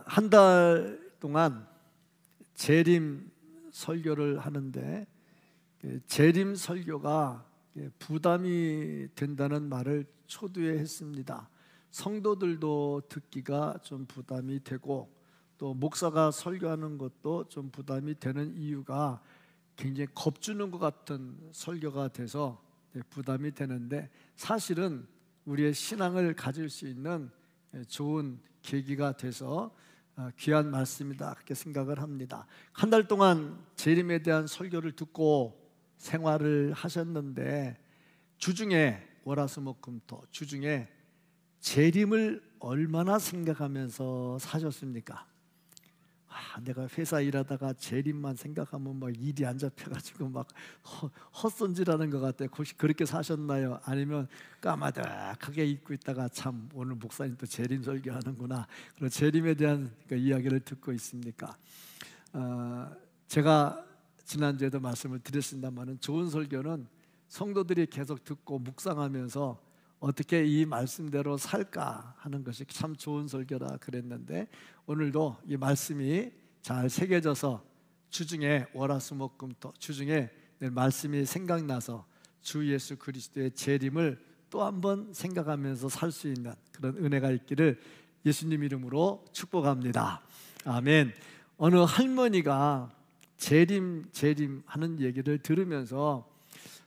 한 달 동안 재림 설교를 하는데 재림 설교가 부담이 된다는 말을 초두에 했습니다. 성도들도 듣기가 좀 부담이 되고 또 목사가 설교하는 것도 좀 부담이 되는 이유가 굉장히 겁주는 것 같은 설교가 돼서 부담이 되는데, 사실은 우리의 신앙을 가질 수 있는 좋은 계기가 돼서 귀한 말씀이다, 그렇게 생각을 합니다. 한 달 동안 재림에 대한 설교를 듣고 생활을 하셨는데, 주중에 월화수목금토 주중에 재림을 얼마나 생각하면서 사셨습니까? 내가 회사 일하다가 재림만 생각하면 막 일이 안 잡혀가지고 막 헛손질하는 것 같아요. 혹시 그렇게 사셨나요? 아니면 까마득하게 잊고 있다가 참 오늘 목사님 또 재림 설교하는구나, 그런 재림에 대한 이야기를 듣고 있습니까? 제가 지난주에도 말씀을 드렸습니다만, 좋은 설교는 성도들이 계속 듣고 묵상하면서 어떻게 이 말씀대로 살까 하는 것이 참 좋은 설교라 그랬는데, 오늘도 이 말씀이 잘 새겨져서 주중에 월화수목금토 주중에 내 말씀이 생각나서 주 예수 그리스도의 재림을 또 한번 생각하면서 살 수 있는 그런 은혜가 있기를 예수님 이름으로 축복합니다. 아멘. 어느 할머니가 재림 하는 얘기를 들으면서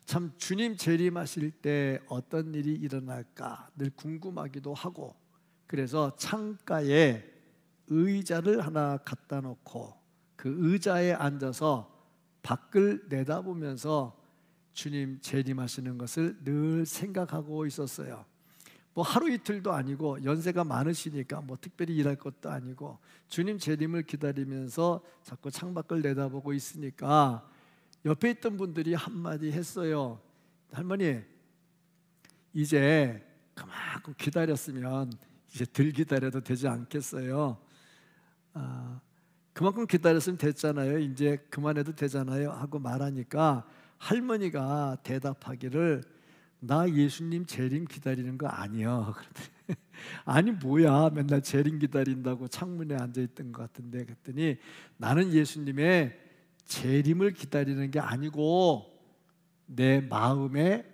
참 주님 재림하실 때 어떤 일이 일어날까 늘 궁금하기도 하고, 그래서 창가에 의자를 하나 갖다 놓고 그 의자에 앉아서 밖을 내다보면서 주님 재림하시는 것을 늘 생각하고 있었어요. 뭐 하루 이틀도 아니고 연세가 많으시니까 뭐 특별히 일할 것도 아니고 주님 재림을 기다리면서 자꾸 창밖을 내다보고 있으니까 옆에 있던 분들이 한마디 했어요. 할머니, 이제 그만큼 기다렸으면 이제 덜 기다려도 되지 않겠어요? 그만큼 기다렸으면 됐잖아요. 이제 그만해도 되잖아요 하고 말하니까 할머니가 대답하기를, 나 예수님 재림 기다리는 거 아니요. 아니 뭐야, 맨날 재림 기다린다고 창문에 앉아있던 것 같은데, 그랬더니 나는 예수님의 재림을 기다리는 게 아니고 내 마음의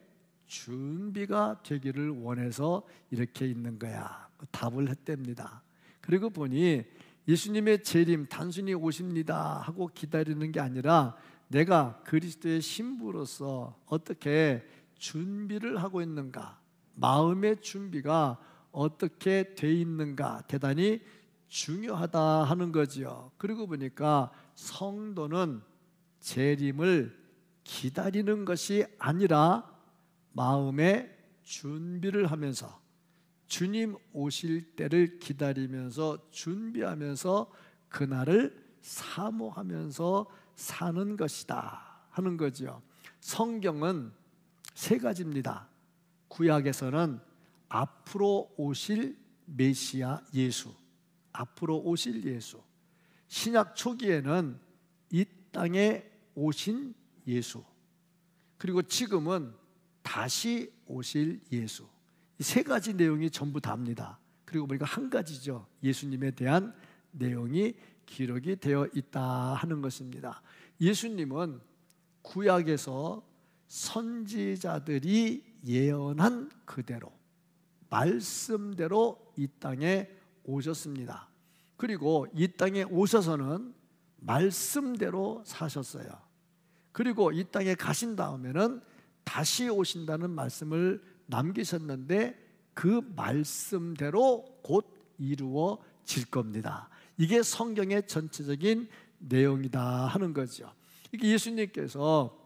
준비가 되기를 원해서 이렇게 있는 거야, 답을 했답니다. 그리고 보니 예수님의 재림 단순히 오십니다 하고 기다리는 게 아니라 내가 그리스도의 신부로서 어떻게 준비를 하고 있는가, 마음의 준비가 어떻게 돼 있는가 대단히 중요하다 하는 거지요. 그리고 보니까 성도는 재림을 기다리는 것이 아니라 마음의 준비를 하면서 주님 오실 때를 기다리면서 준비하면서 그날을 사모하면서 사는 것이다 하는 거죠. 성경은 세 가지입니다. 구약에서는 앞으로 오실 메시아 예수, 앞으로 오실 예수. 신약 초기에는 이 땅에 오신 예수, 그리고 지금은 다시 오실 예수. 이 세 가지 내용이 전부 답니다. 그리고 보니까 한 가지죠. 예수님에 대한 내용이 기록이 되어 있다 하는 것입니다. 예수님은 구약에서 선지자들이 예언한 그대로 말씀대로 이 땅에 오셨습니다. 그리고 이 땅에 오셔서는 말씀대로 사셨어요. 그리고 이 땅에 가신 다음에는 다시 오신다는 말씀을 남기셨는데 그 말씀대로 곧 이루어질 겁니다. 이게 성경의 전체적인 내용이다 하는 거죠. 이게 예수님께서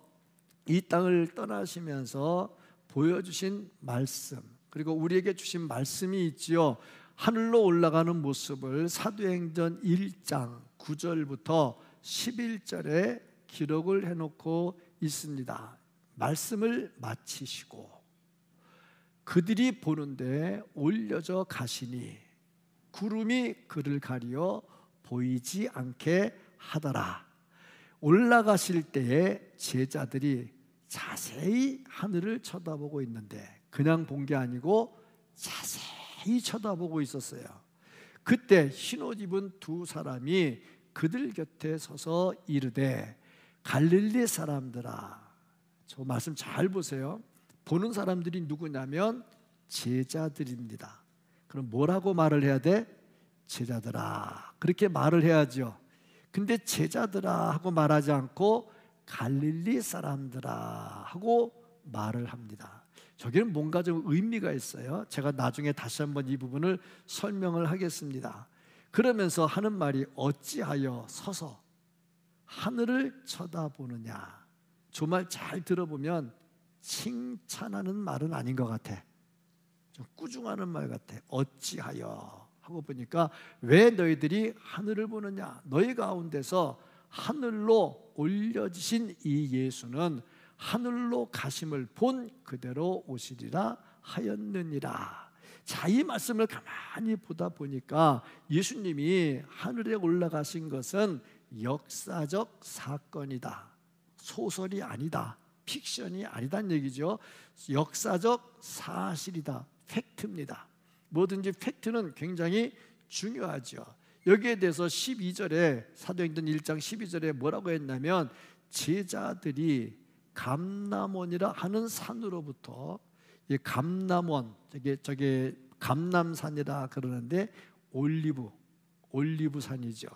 이 땅을 떠나시면서 보여주신 말씀, 그리고 우리에게 주신 말씀이 있지요. 하늘로 올라가는 모습을 사도행전 1장 9절부터 11절에 기록을 해놓고 있습니다. 말씀을 마치시고 그들이 보는데 올려져 가시니 구름이 그를 가리어 보이지 않게 하더라. 올라가실 때에 제자들이 자세히 하늘을 쳐다보고 있는데 그냥 본 게 아니고 자세히 쳐다보고 있었어요. 그때 흰옷 입은 두 사람이 그들 곁에 서서 이르되 갈릴리 사람들아. 저 말씀 잘 보세요. 보는 사람들이 누구냐면 제자들입니다. 그럼 뭐라고 말을 해야 돼? 제자들아, 그렇게 말을 해야죠. 근데 제자들아 하고 말하지 않고 갈릴리 사람들아 하고 말을 합니다. 저기는 뭔가 좀 의미가 있어요. 제가 나중에 다시 한번 이 부분을 설명을 하겠습니다. 그러면서 하는 말이 어찌하여 서서 하늘을 쳐다보느냐. 저 말 잘 들어보면 칭찬하는 말은 아닌 것 같아. 좀 꾸중하는 말 같아. 어찌하여 하고 보니까 왜 너희들이 하늘을 보느냐. 너희 가운데서 하늘로 올려지신 이 예수는 하늘로 가심을 본 그대로 오시리라 하였느니라. 자, 이 말씀을 가만히 보다 보니까 예수님이 하늘에 올라가신 것은 역사적 사건이다. 소설이 아니다. 픽션이 아니다는 얘기죠. 역사적 사실이다. 팩트입니다. 뭐든지 팩트는 굉장히 중요하죠. 여기에 대해서 12절에 사도행전 1장 12절에 뭐라고 했냐면 제자들이 감람원이라 하는 산으로부터, 이 감람원, 저게 감람산이라 그러는데 올리브 산이죠.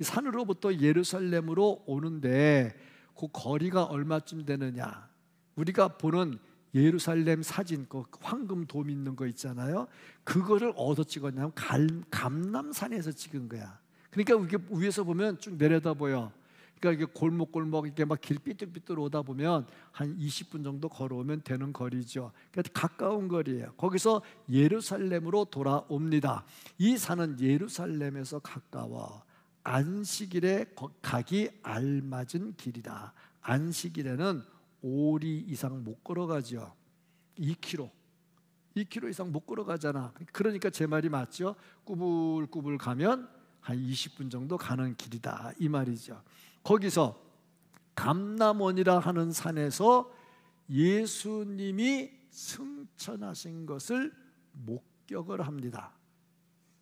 산으로부터 예루살렘으로 오는데 그 거리가 얼마쯤 되느냐. 우리가 보는 예루살렘 사진, 그 황금 돔 있는 거 있잖아요. 그거를 어디서 찍었냐면 감람산에서 찍은 거야. 그러니까 이게 위에서 보면 쭉 내려다 보여. 그러니까 이게 골목골목 이렇게 막 길 삐뚤삐뚤 오다 보면 한 20분 정도 걸어오면 되는 거리죠. 그러니까 가까운 거리예요. 거기서 예루살렘으로 돌아옵니다. 이 산은 예루살렘에서 가까워 안식일에 가기 알맞은 길이다. 안식일에는 5리 이상 못 걸어가죠. 2km 이상 못 걸어가잖아. 그러니까 제 말이 맞죠. 꾸불꾸불 가면 한 20분 정도 가는 길이다 이 말이죠. 거기서 감람원이라 하는 산에서 예수님이 승천하신 것을 목격을 합니다.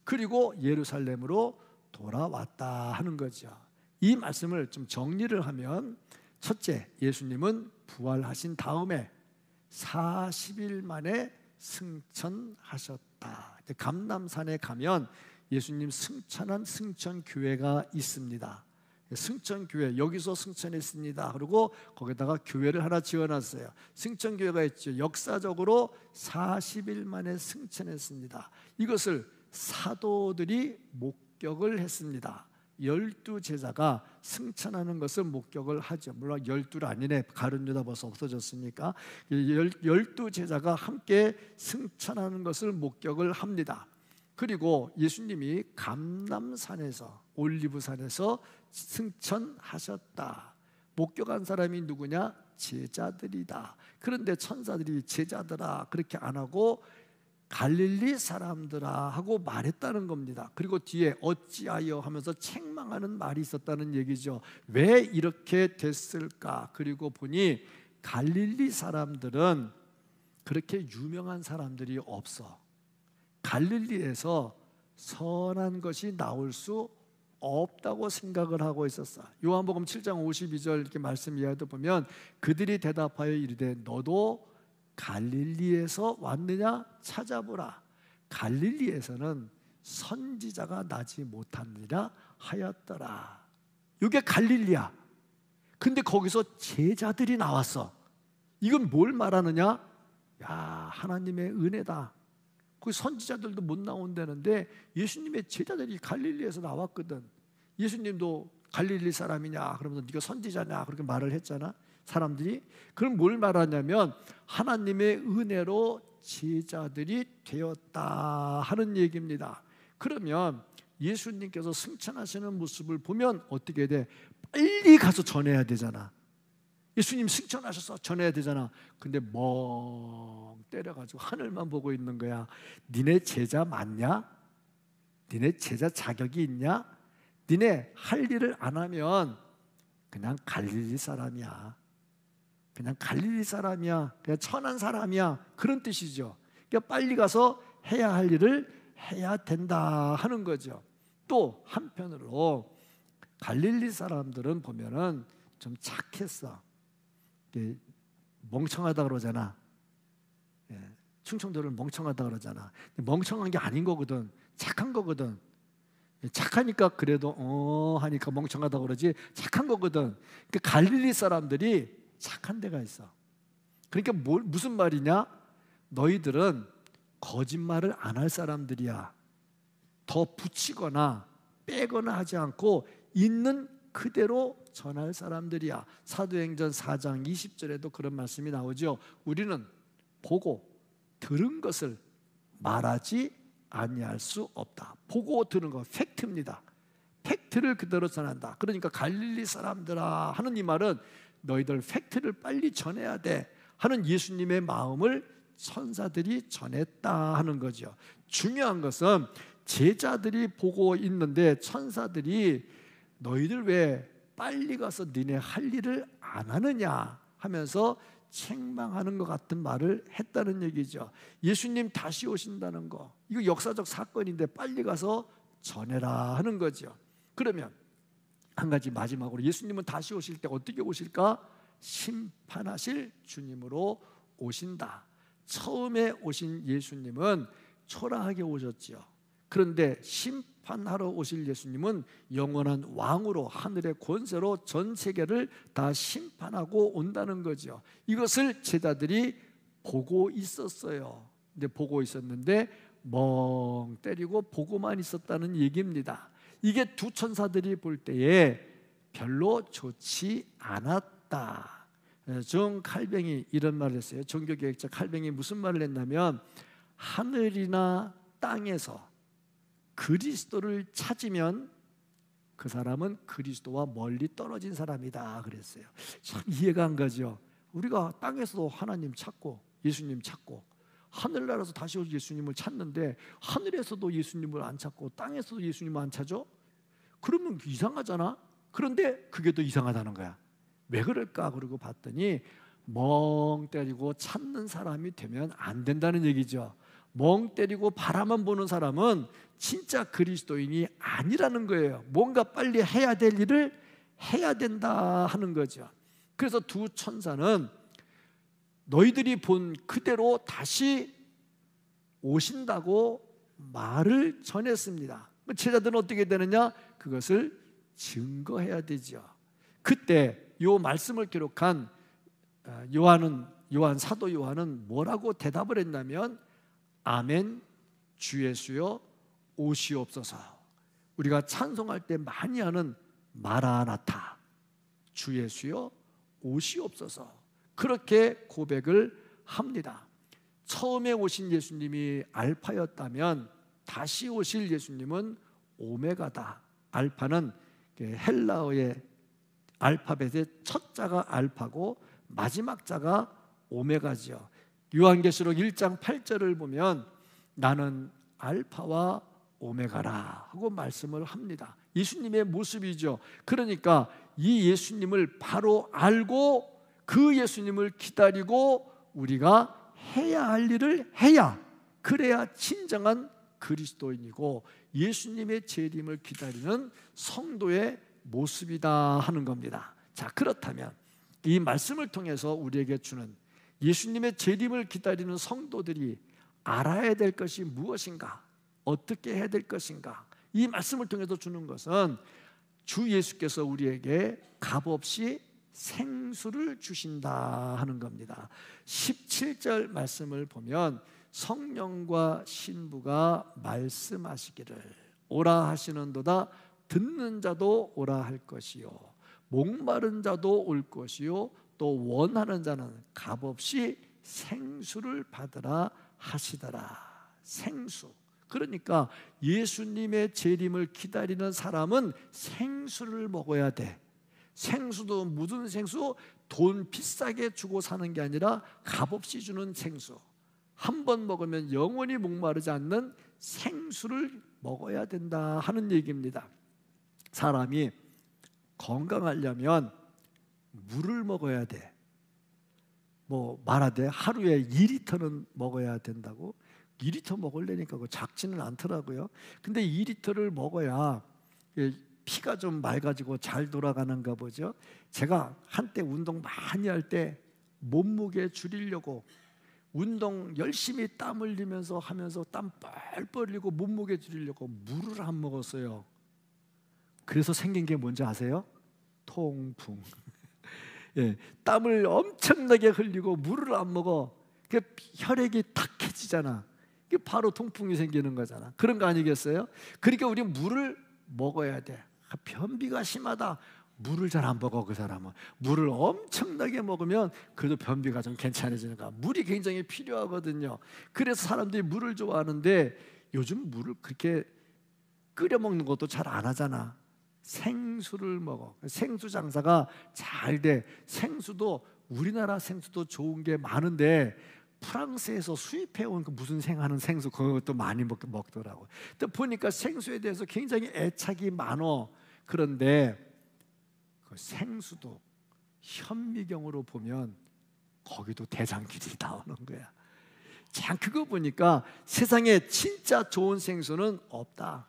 그리고 예루살렘으로 돌아왔다 하는 거죠. 이 말씀을 좀 정리를 하면, 첫째, 예수님은 부활하신 다음에 40일 만에 승천하셨다. 감람산에 가면 예수님 승천한 승천교회가 있습니다. 승천교회, 여기서 승천했습니다. 그리고 거기다가 교회를 하나 지어놨어요. 승천교회가 있죠. 역사적으로 40일 만에 승천했습니다. 이것을 사도들이 목격을 했습니다. 12제자가 승천하는 것을 목격을 하죠. 물론 12는 아니네. 가룟 유다 벌써 없어졌으니까 12제자가 함께 승천하는 것을 목격을 합니다. 그리고 예수님이 감람산에서, 올리브산에서 승천하셨다. 목격한 사람이 누구냐? 제자들이다. 그런데 천사들이 제자들아 그렇게 안 하고 갈릴리 사람들아 하고 말했다는 겁니다. 그리고 뒤에 어찌하여 하면서 책망하는 말이 있었다는 얘기죠. 왜 이렇게 됐을까? 그리고 보니 갈릴리 사람들은 그렇게 유명한 사람들이 없어. 갈릴리에서 선한 것이 나올 수 없다고 생각을 하고 있었어. 요한복음 7장 52절 이렇게 말씀 이하도 보면 그들이 대답하여 이르되 너도 갈릴리에서 왔느냐? 찾아보라. 갈릴리에서는 선지자가 나지 못하느니라 하였더라. 이게 갈릴리야. 근데 거기서 제자들이 나왔어. 이건 뭘 말하느냐? 야, 하나님의 은혜다. 그 선지자들도 못 나온다는데 예수님의 제자들이 갈릴리에서 나왔거든. 예수님도 갈릴리 사람이냐 그러면서 네가 선지자냐 그렇게 말을 했잖아. 사람들이. 그럼 뭘 말하냐면 하나님의 은혜로 제자들이 되었다 하는 얘기입니다. 그러면 예수님께서 승천하시는 모습을 보면 어떻게 돼? 빨리 가서 전해야 되잖아. 예수님 승천하셔서 전해야 되잖아. 근데 멍 때려가지고 하늘만 보고 있는 거야. 니네 제자 맞냐? 니네 제자 자격이 있냐? 니네 할 일을 안 하면 그냥 갈릴리 사람이야. 그냥 갈릴리 사람이야. 그냥 천한 사람이야. 그런 뜻이죠. 그러니까 빨리 가서 해야 할 일을 해야 된다 하는 거죠. 또 한편으로 갈릴리 사람들은 보면은 좀 착했어. 멍청하다 그러잖아. 충청도를 멍청하다 그러잖아. 멍청한 게 아닌 거거든. 착한 거거든. 착하니까 그래도 하니까 멍청하다 그러지, 착한 거거든. 그러니까 갈릴리 사람들이 착한 데가 있어. 그러니까 무슨 말이냐? 너희들은 거짓말을 안 할 사람들이야. 더 붙이거나 빼거나 하지 않고 있는 그대로 전할 사람들이야. 사도행전 4장 20절에도 그런 말씀이 나오죠. 우리는 보고 들은 것을 말하지 아니할 수 없다. 보고 들은 거 팩트입니다. 팩트를 그대로 전한다. 그러니까 갈릴리 사람들아 하는 이 말은 너희들 팩트를 빨리 전해야 돼 하는 예수님의 마음을 천사들이 전했다 하는 거죠. 중요한 것은 제자들이 보고 있는데 천사들이 너희들 왜 빨리 가서 니네 할 일을 안 하느냐 하면서 책망하는 것 같은 말을 했다는 얘기죠. 예수님 다시 오신다는 거, 이거 역사적 사건인데 빨리 가서 전해라 하는 거죠. 그러면 한 가지 마지막으로, 예수님은 다시 오실 때 어떻게 오실까? 심판하실 주님으로 오신다. 처음에 오신 예수님은 초라하게 오셨죠. 그런데 심판하러 오실 예수님은 영원한 왕으로 하늘의 권세로 전 세계를 다 심판하고 온다는 거죠. 이것을 제자들이 보고 있었어요. 근데 보고 있었는데 멍 때리고 보고만 있었다는 얘기입니다. 이게 두 천사들이 볼 때에 별로 좋지 않았다. 존 칼뱅이 이런 말을 했어요. 종교개혁자 칼뱅이 무슨 말을 했냐면, 하늘이나 땅에서 그리스도를 찾으면 그 사람은 그리스도와 멀리 떨어진 사람이다 그랬어요. 참 이해가 안 가죠. 우리가 땅에서도 하나님 찾고 예수님 찾고 하늘나라에서 다시 올 예수님을 찾는데 하늘에서도 예수님을 안 찾고 땅에서도 예수님을 안 찾아? 그러면 이상하잖아. 그런데 그게 더 이상하다는 거야. 왜 그럴까? 그러고 봤더니 멍 때리고 찾는 사람이 되면 안 된다는 얘기죠. 멍 때리고 바라만 보는 사람은 진짜 그리스도인이 아니라는 거예요. 뭔가 빨리 해야 될 일을 해야 된다 하는 거죠. 그래서 두 천사는 너희들이 본 그대로 다시 오신다고 말을 전했습니다. 제자들은 어떻게 되느냐? 그것을 증거해야 되죠. 그때 이 말씀을 기록한 사도 요한은 뭐라고 대답을 했냐면, 아멘, 주 예수여 오시옵소서. 우리가 찬송할 때 많이 하는 마라나타, 주 예수여 오시옵소서, 그렇게 고백을 합니다. 처음에 오신 예수님이 알파였다면 다시 오실 예수님은 오메가다. 알파는 헬라어의 알파벳의 첫 자가 알파고 마지막 자가 오메가지요. 요한계시록 1장 8절을 보면 나는 알파와 오메가라 하고 말씀을 합니다. 예수님의 모습이죠. 그러니까 이 예수님을 바로 알고 그 예수님을 기다리고 우리가 해야 할 일을 해야, 그래야 진정한 그리스도인이고 예수님의 재림을 기다리는 성도의 모습이다 하는 겁니다. 자, 그렇다면 이 말씀을 통해서 우리에게 주는 예수님의 재림을 기다리는 성도들이 알아야 될 것이 무엇인가, 어떻게 해야 될 것인가, 이 말씀을 통해서 주는 것은 주 예수께서 우리에게 값없이 생수를 주신다 하는 겁니다. 17절 말씀을 보면 성령과 신부가 말씀하시기를 오라 하시는도다. 듣는 자도 오라 할 것이요 목마른 자도 올 것이요 또 원하는 자는 값없이 생수를 받으라 하시더라. 생수. 그러니까 예수님의 재림을 기다리는 사람은 생수를 먹어야 돼. 생수도 무슨 생수? 돈 비싸게 주고 사는 게 아니라 값없이 주는 생수. 한 번 먹으면 영원히 목마르지 않는 생수를 먹어야 된다 하는 얘기입니다. 사람이 건강하려면 물을 먹어야 돼. 말하되 하루에 2리터는 먹어야 된다고. 2리터 먹으려니까 작지는 않더라고요. 근데 2리터를 먹어야 피가 좀 맑아지고 잘 돌아가는가 보죠. 제가 한때 운동 많이 할 때 몸무게 줄이려고 운동 열심히 땀 흘리면서 하면서 땀 뻘뻘 흘리고 몸무게 줄이려고 물을 안 먹었어요. 그래서 생긴 게 뭔지 아세요? 통풍. 예, 땀을 엄청나게 흘리고 물을 안 먹어. 혈액이 탁해지잖아. 이게 바로 통풍이 생기는 거잖아. 그런 거 아니겠어요? 그러니까 우리 물을 먹어야 돼. 변비가 심하다. 물을 잘 안 먹어. 그 사람은 물을 엄청나게 먹으면 그래도 변비가 좀 괜찮아지는 거야. 물이 굉장히 필요하거든요. 그래서 사람들이 물을 좋아하는데 요즘 물을 그렇게 끓여 먹는 것도 잘 안 하잖아. 생수를 먹어. 생수 장사가 잘 돼. 생수도 우리나라 생수도 좋은 게 많은데 프랑스에서 수입해온 그 무슨 생하는 생수 그것도 많이 먹더라고. 또 보니까 생수에 대해서 굉장히 애착이 많어. 그런데 그 생수도 현미경으로 보면 거기도 대장균이 나오는 거야. 참 그거 보니까 세상에 진짜 좋은 생수는 없다.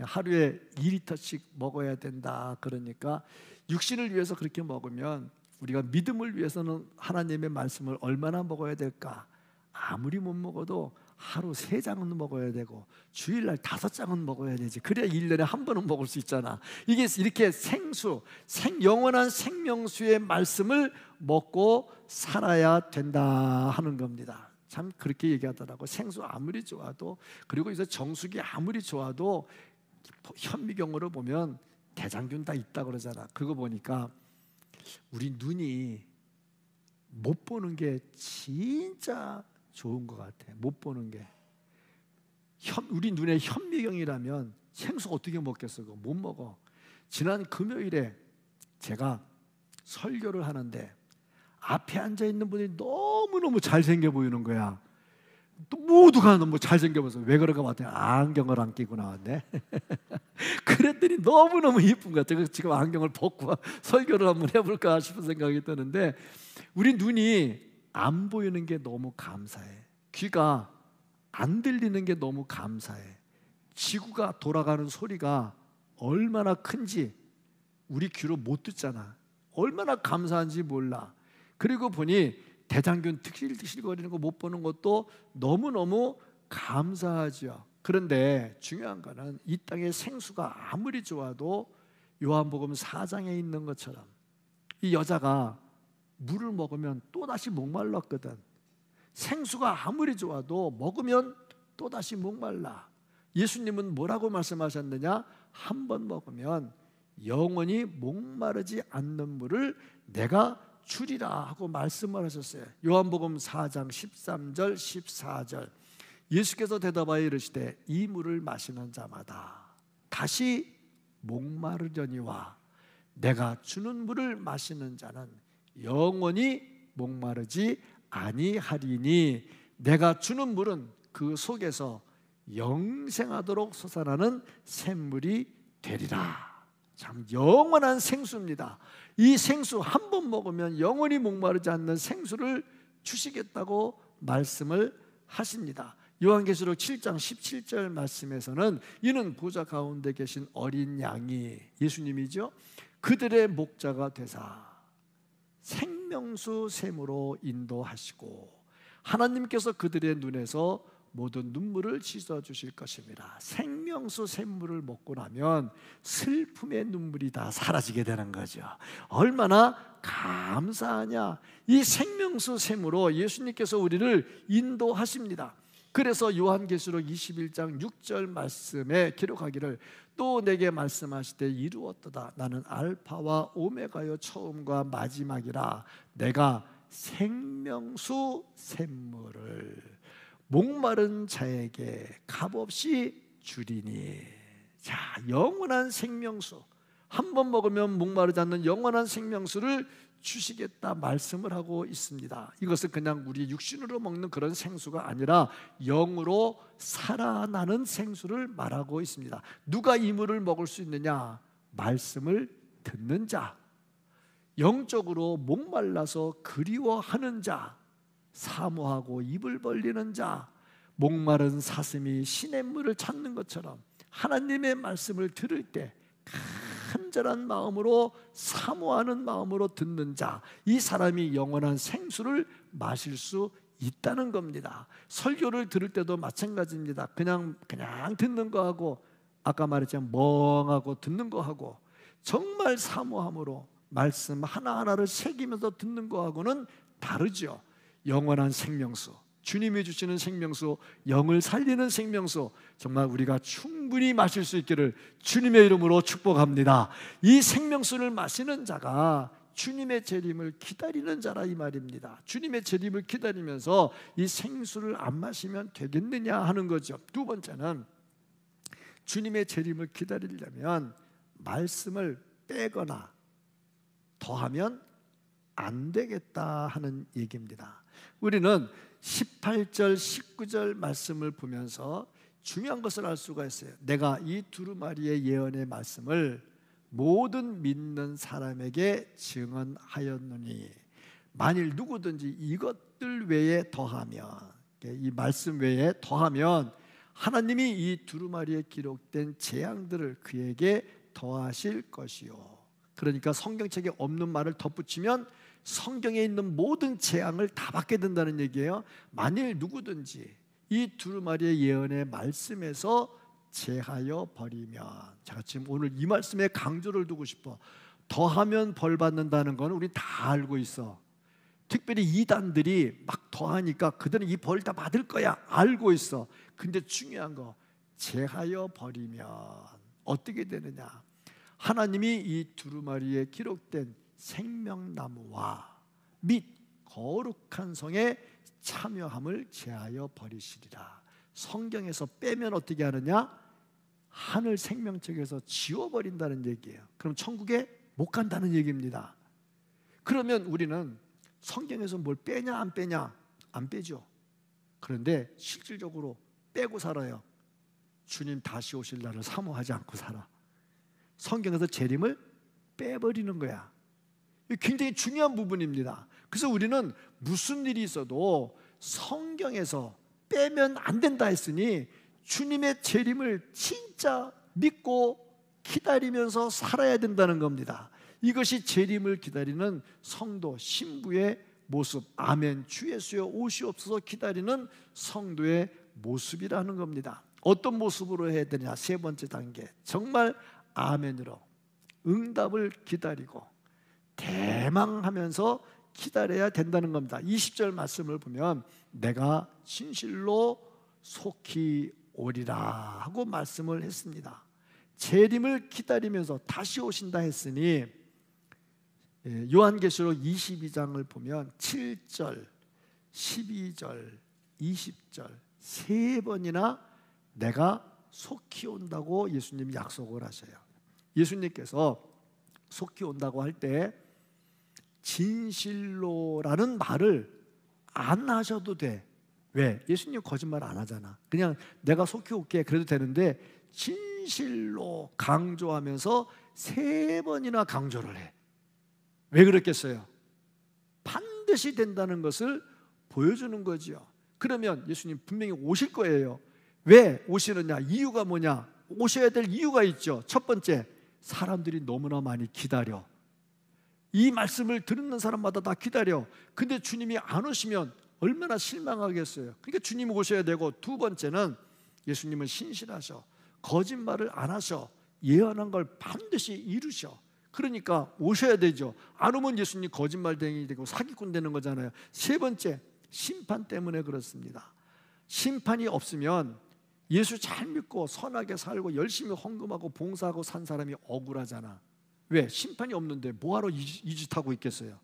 하루에 2리터씩 먹어야 된다. 그러니까 육신을 위해서 그렇게 먹으면 우리가 믿음을 위해서는 하나님의 말씀을 얼마나 먹어야 될까? 아무리 못 먹어도 하루 3장은 먹어야 되고 주일날 5장은 먹어야 되지. 그래야 1년에 한 번은 먹을 수 있잖아. 이게 이렇게 생수, 영원한 생명수의 말씀을 먹고 살아야 된다 하는 겁니다. 참 그렇게 얘기하더라고. 생수 아무리 좋아도, 그리고 이제 정수기 아무리 좋아도 현미경으로 보면 대장균 다 있다 그러잖아. 그거 보니까 우리 눈이 못 보는 게 진짜 좋은 것 같아. 못 보는 게. 우리 눈에 현미경이라면 생수 어떻게 먹겠어? 그거 못 먹어. 지난 금요일에 제가 설교를 하는데 앞에 앉아 있는 분이 너무너무 잘생겨 보이는 거야. 또 모두가 너무 잘생겨 보여서 왜 그런가 봤더니 안경을 안 끼고 나왔네. 그랬더니 너무너무 이쁜 것 같아요. 지금 안경을 벗고 설교를 한번 해볼까 싶은 생각이 드는데, 우리 눈이 안 보이는 게 너무 감사해. 귀가 안 들리는 게 너무 감사해. 지구가 돌아가는 소리가 얼마나 큰지 우리 귀로 못 듣잖아. 얼마나 감사한지 몰라. 그리고 보니 대장균 득실득실거리는 거 못 보는 것도 너무너무 감사하죠. 그런데 중요한 거는 이 땅의 생수가 아무리 좋아도 요한복음 4장에 있는 것처럼 이 여자가 물을 먹으면 또다시 목말랐거든. 생수가 아무리 좋아도 먹으면 또다시 목말라. 예수님은 뭐라고 말씀하셨느냐? 한 번 먹으면 영원히 목마르지 않는 물을 내가 주리라 하고 말씀을 하셨어요. 요한복음 4장 13절 14절. 예수께서 대답하여 이르시되 이 물을 마시는 자마다 다시 목마르려니와 내가 주는 물을 마시는 자는 영원히 목마르지 아니하리니 내가 주는 물은 그 속에서 영생하도록 솟아나는 샘물이 되리라. 참 영원한 생수입니다. 이 생수 한 번 먹으면 영원히 목마르지 않는 생수를 주시겠다고 말씀을 하십니다. 요한계시록 7장 17절 말씀에서는 이는 보좌 가운데 계신 어린 양이 예수님이죠. 그들의 목자가 되사 생명수 샘으로 인도하시고 하나님께서 그들의 눈에서 모든 눈물을 씻어주실 것입니다. 생명수 샘물을 먹고 나면 슬픔의 눈물이 다 사라지게 되는 거죠. 얼마나 감사하냐. 이 생명수 샘으로 예수님께서 우리를 인도하십니다. 그래서 요한계시록 21장 6절 말씀에 기록하기를 또 내게 말씀하시되 이루었도다. 나는 알파와 오메가요 처음과 마지막이라. 내가 생명수 샘물을 목마른 자에게 값없이 주리니. 자, 영원한 생명수, 한 번 먹으면 목마르지 않는 영원한 생명수를 주시겠다 말씀을 하고 있습니다. 이것은 그냥 우리 육신으로 먹는 그런 생수가 아니라 영으로 살아나는 생수를 말하고 있습니다. 누가 이 물을 먹을 수 있느냐? 말씀을 듣는 자, 영적으로 목말라서 그리워하는 자, 사모하고 입을 벌리는 자, 목마른 사슴이 시냇물을 찾는 것처럼 하나님의 말씀을 들을 때 간절한 마음으로 사모하는 마음으로 듣는 자, 이 사람이 영원한 생수를 마실 수 있다는 겁니다. 설교를 들을 때도 마찬가지입니다. 그냥 듣는 거하고 아까 말했지만 멍하고 듣는 거하고 정말 사모함으로 말씀 하나하나를 새기면서 듣는 거하고는 다르죠. 영원한 생명수, 주님이 주시는 생명수, 영을 살리는 생명수, 정말 우리가 충분히 마실 수 있기를 주님의 이름으로 축복합니다. 이 생명수를 마시는 자가 주님의 재림을 기다리는 자라 이 말입니다. 주님의 재림을 기다리면서 이 생수를 안 마시면 되겠느냐 하는 거죠. 두 번째는 주님의 재림을 기다리려면 말씀을 빼거나 더하면 안 되겠다 하는 얘기입니다. 우리는 18절, 19절 말씀을 보면서 중요한 것을 알 수가 있어요. 내가 이 두루마리의 예언의 말씀을 모든 믿는 사람에게 증언하였노니 만일 누구든지 이것들 외에 더하면, 이 말씀 외에 더하면 하나님이 이 두루마리에 기록된 재앙들을 그에게 더하실 것이요. 그러니까 성경책에 없는 말을 덧붙이면 성경에 있는 모든 재앙을 다 받게 된다는 얘기예요. 만일 누구든지 이 두루마리의 예언의 말씀에서 제하여 버리면, 제가 지금 오늘 이 말씀에 강조를 두고 싶어. 더하면 벌 받는다는 건 우리 다 알고 있어. 특별히 이단들이 막 더하니까 그들은 이 벌 다 받을 거야 알고 있어. 근데 중요한 거, 제하여 버리면 어떻게 되느냐. 하나님이 이 두루마리에 기록된 생명나무와 및 거룩한 성에 참여함을 제하여 버리시리라. 성경에서 빼면 어떻게 하느냐? 하늘 생명책에서 지워버린다는 얘기예요. 그럼 천국에 못 간다는 얘기입니다. 그러면 우리는 성경에서 뭘 빼냐 안 빼냐? 안 빼죠. 그런데 실질적으로 빼고 살아요. 주님 다시 오실 날을 사모하지 않고 살아. 성경에서 재림을 빼버리는 거야. 굉장히 중요한 부분입니다. 그래서 우리는 무슨 일이 있어도 성경에서 빼면 안 된다 했으니 주님의 재림을 진짜 믿고 기다리면서 살아야 된다는 겁니다. 이것이 재림을 기다리는 성도, 신부의 모습. 아멘, 주 예수여 오시옵소서 기다리는 성도의 모습이라는 겁니다. 어떤 모습으로 해야 되냐? 세 번째 단계, 정말 아멘으로 응답을 기다리고 대망하면서 기다려야 된다는 겁니다. 20절 말씀을 보면 내가 진실로 속히 오리라 하고 말씀을 했습니다. 재림을 기다리면서 다시 오신다 했으니 요한계시록 22장을 보면 7절, 12절, 20절 세 번이나 내가 속히 온다고 예수님이 약속을 하셔요. 예수님께서 속히 온다고 할 때 진실로라는 말을 안 하셔도 돼. 왜? 예수님 거짓말 안 하잖아. 그냥 내가 속히 올게 그래도 되는데 진실로 강조하면서 세 번이나 강조를 해. 왜 그랬겠어요? 반드시 된다는 것을 보여주는 거죠. 그러면 예수님 분명히 오실 거예요. 왜 오시느냐? 이유가 뭐냐? 오셔야 될 이유가 있죠. 첫 번째, 사람들이 너무나 많이 기다려. 이 말씀을 듣는 사람마다 다 기다려. 근데 주님이 안 오시면 얼마나 실망하겠어요. 그러니까 주님이 오셔야 되고, 두 번째는 예수님은 신실하셔. 거짓말을 안 하셔. 예언한 걸 반드시 이루셔. 그러니까 오셔야 되죠. 안 오면 예수님 거짓말쟁이 되고 사기꾼 되는 거잖아요. 세 번째, 심판 때문에 그렇습니다. 심판이 없으면 예수 잘 믿고 선하게 살고 열심히 헌금하고 봉사하고 산 사람이 억울하잖아. 왜? 심판이 없는데 뭐하러 이 짓 하고 있겠어요?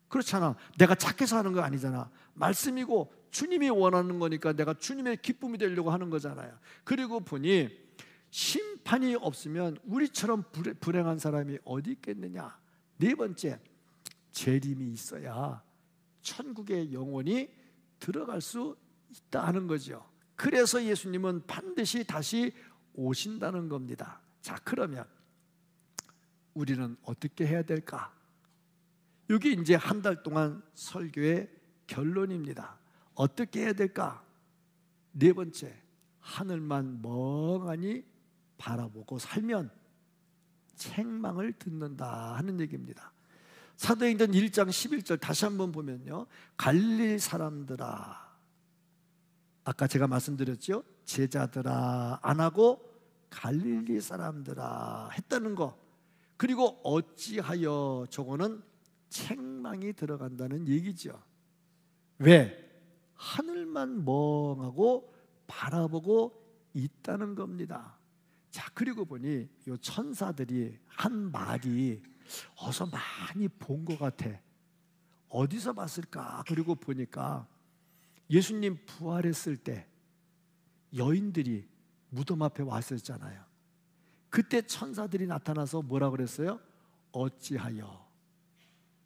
그렇잖아. 내가 착해서 하는 거 아니잖아. 말씀이고 주님이 원하는 거니까 내가 주님의 기쁨이 되려고 하는 거잖아요. 그리고 보니 심판이 없으면 우리처럼 불행한 사람이 어디 있겠느냐. 네 번째, 재림이 있어야 천국의 영혼이 들어갈 수 있다는 거죠. 그래서 예수님은 반드시 다시 오신다는 겁니다. 자, 그러면 우리는 어떻게 해야 될까? 여기 이제 한 달 동안 설교의 결론입니다. 어떻게 해야 될까? 네 번째, 하늘만 멍하니 바라보고 살면 책망을 듣는다 하는 얘기입니다. 사도행전 1장 11절 다시 한번 보면요, 갈릴리 사람들아, 아까 제가 말씀드렸죠, 제자들아 안 하고 갈릴리 사람들아 했다는 거. 그리고 어찌하여, 저거는 책망이 들어간다는 얘기죠. 왜? 하늘만 멍하고 바라보고 있다는 겁니다. 자, 그리고 보니 이 천사들이 한 말이 어디서 많이 본 것 같아. 어디서 봤을까? 그리고 보니까 예수님 부활했을 때 여인들이 무덤 앞에 왔었잖아요. 그때 천사들이 나타나서 뭐라 그랬어요? 어찌하여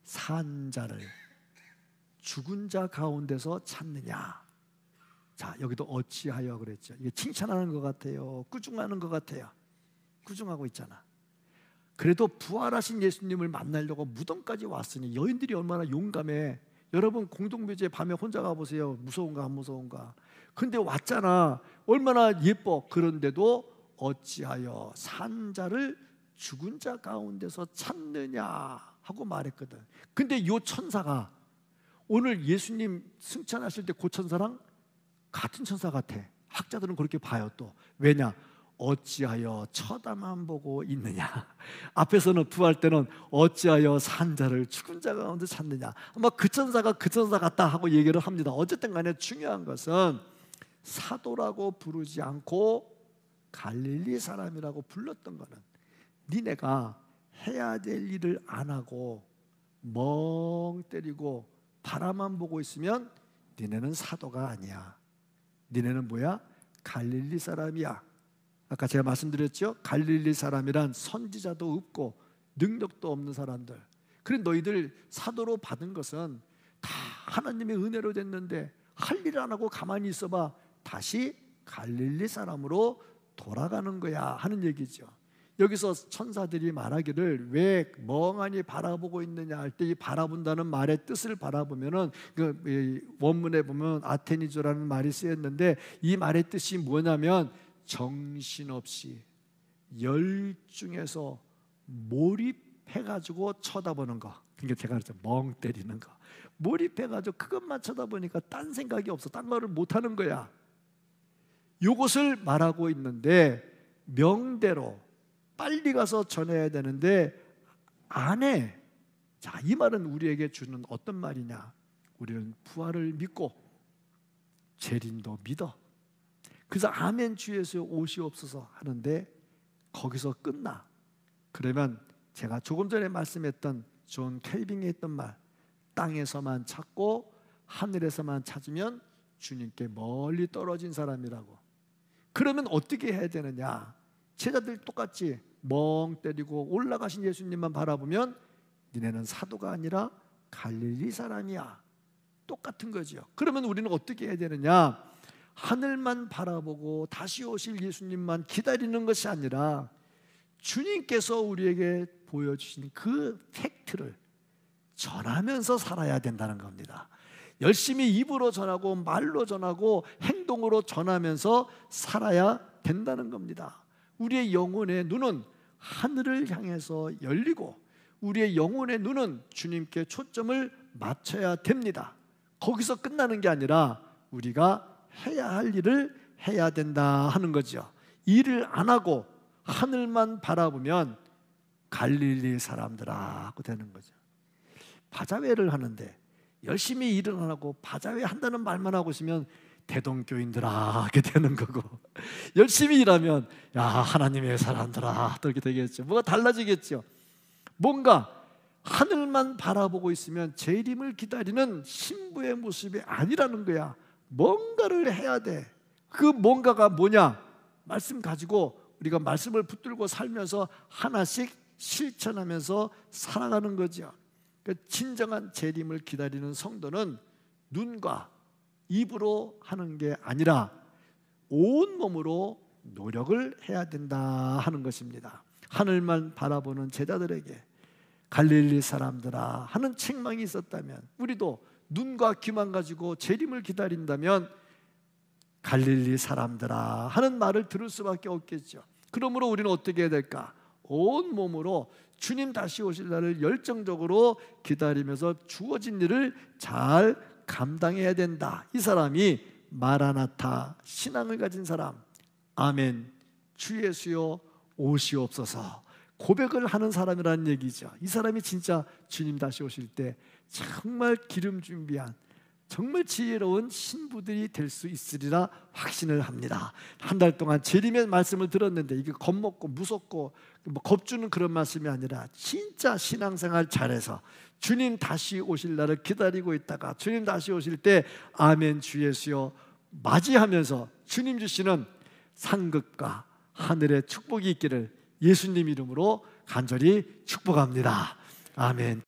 산 자를 죽은 자 가운데서 찾느냐. 자, 여기도 어찌하여 그랬죠. 이게 칭찬하는 것 같아요? 꾸중하는 것 같아요? 꾸중하고 있잖아. 그래도 부활하신 예수님을 만나려고 무덤까지 왔으니 여인들이 얼마나 용감해. 여러분, 공동묘지에 밤에 혼자 가보세요. 무서운가 안 무서운가. 근데 왔잖아. 얼마나 예뻐. 그런데도 어찌하여 산 자를 죽은 자 가운데서 찾느냐 하고 말했거든. 근데 이 천사가 오늘 예수님 승천하실 때 그 천사랑 같은 천사 같아. 학자들은 그렇게 봐요. 또 왜냐? 어찌하여 쳐다만 보고 있느냐. 앞에서는 부활 때는 어찌하여 산 자를 죽은 자 가운데 찾느냐. 아마 그 천사가 그 천사 같다 하고 얘기를 합니다. 어쨌든 간에 중요한 것은 사도라고 부르지 않고 갈릴리 사람이라고 불렀던 거는 니네가 해야 될 일을 안 하고 멍 때리고 바라만 보고 있으면 니네는 사도가 아니야. 니네는 뭐야? 갈릴리 사람이야. 아까 제가 말씀드렸죠? 갈릴리 사람이란 선지자도 없고 능력도 없는 사람들. 그래, 너희들 사도로 받은 것은 다 하나님의 은혜로 됐는데 할 일 안 하고 가만히 있어봐. 다시 갈릴리 사람으로 돌아가는 거야 하는 얘기죠. 여기서 천사들이 말하기를 왜 멍하니 바라보고 있느냐 할 때 이 바라본다는 말의 뜻을 바라보면은 그 원문에 보면 아테니조라는 말이 쓰였는데 이 말의 뜻이 뭐냐면 정신없이 열중해서 몰입해가지고 쳐다보는 거. 그러니까 제가 그랬죠, 멍 때리는 거. 몰입해가지고 그것만 쳐다보니까 딴 생각이 없어. 딴 말을 못하는 거야. 이것을 말하고 있는데 명대로 빨리 가서 전해야 되는데 안 해. 자, 이 말은 우리에게 주는 어떤 말이냐? 우리는 부활을 믿고 재림도 믿어. 그래서 아멘 주 예수여 오시옵소서 하는데 거기서 끝나. 그러면 제가 조금 전에 말씀했던 존 켈빙이 했던 말, 땅에서만 찾고 하늘에서만 찾으면 주님께 멀리 떨어진 사람이라고. 그러면 어떻게 해야 되느냐? 제자들 똑같이 멍 때리고 올라가신 예수님만 바라보면 니네는 사도가 아니라 갈릴리 사람이야. 똑같은 거죠. 그러면 우리는 어떻게 해야 되느냐? 하늘만 바라보고 다시 오실 예수님만 기다리는 것이 아니라 주님께서 우리에게 보여주신 그 팩트를 전하면서 살아야 된다는 겁니다. 열심히 입으로 전하고 말로 전하고 행동으로 전하면서 살아야 된다는 겁니다. 우리의 영혼의 눈은 하늘을 향해서 열리고 우리의 영혼의 눈은 주님께 초점을 맞춰야 됩니다. 거기서 끝나는 게 아니라 우리가 해야 할 일을 해야 된다 하는 거죠. 일을 안 하고 하늘만 바라보면 갈릴리 사람들아 하고 되는 거죠. 바자회를 하는데 열심히 일을 안 하고 바자회 한다는 말만 하고 있으면 대동교인들아 하게 되는 거고, 열심히 일하면 야 하나님의 사람들아 또 이렇게 되겠죠. 뭐가 달라지겠죠. 뭔가 하늘만 바라보고 있으면 재림을 기다리는 신부의 모습이 아니라는 거야. 뭔가를 해야 돼. 그 뭔가가 뭐냐? 말씀 가지고 우리가 말씀을 붙들고 살면서 하나씩 실천하면서 살아가는 거죠. 진정한 재림을 기다리는 성도는 눈과 입으로 하는 게 아니라 온 몸으로 노력을 해야 된다 하는 것입니다. 하늘만 바라보는 제자들에게 갈릴리 사람들아 하는 책망이 있었다면 우리도 눈과 귀만 가지고 재림을 기다린다면 갈릴리 사람들아 하는 말을 들을 수밖에 없겠죠. 그러므로 우리는 어떻게 해야 될까? 온 몸으로 주님 다시 오실 날을 열정적으로 기다리면서 주어진 일을 잘 감당해야 된다. 이 사람이 마라나타 신앙을 가진 사람, 아멘 주 예수여 오시옵소서 고백을 하는 사람이라는 얘기죠. 이 사람이 진짜 주님 다시 오실 때 정말 기름 준비한 정말 지혜로운 신부들이 될 수 있으리라 확신을 합니다. 한 달 동안 재림의 말씀을 들었는데 이게 겁먹고 무섭고 뭐 겁주는 그런 말씀이 아니라 진짜 신앙생활 잘해서 주님 다시 오실 날을 기다리고 있다가 주님 다시 오실 때 아멘 주 예수여 맞이하면서 주님 주시는 상급과 하늘의 축복이 있기를 예수님 이름으로 간절히 축복합니다. 아멘.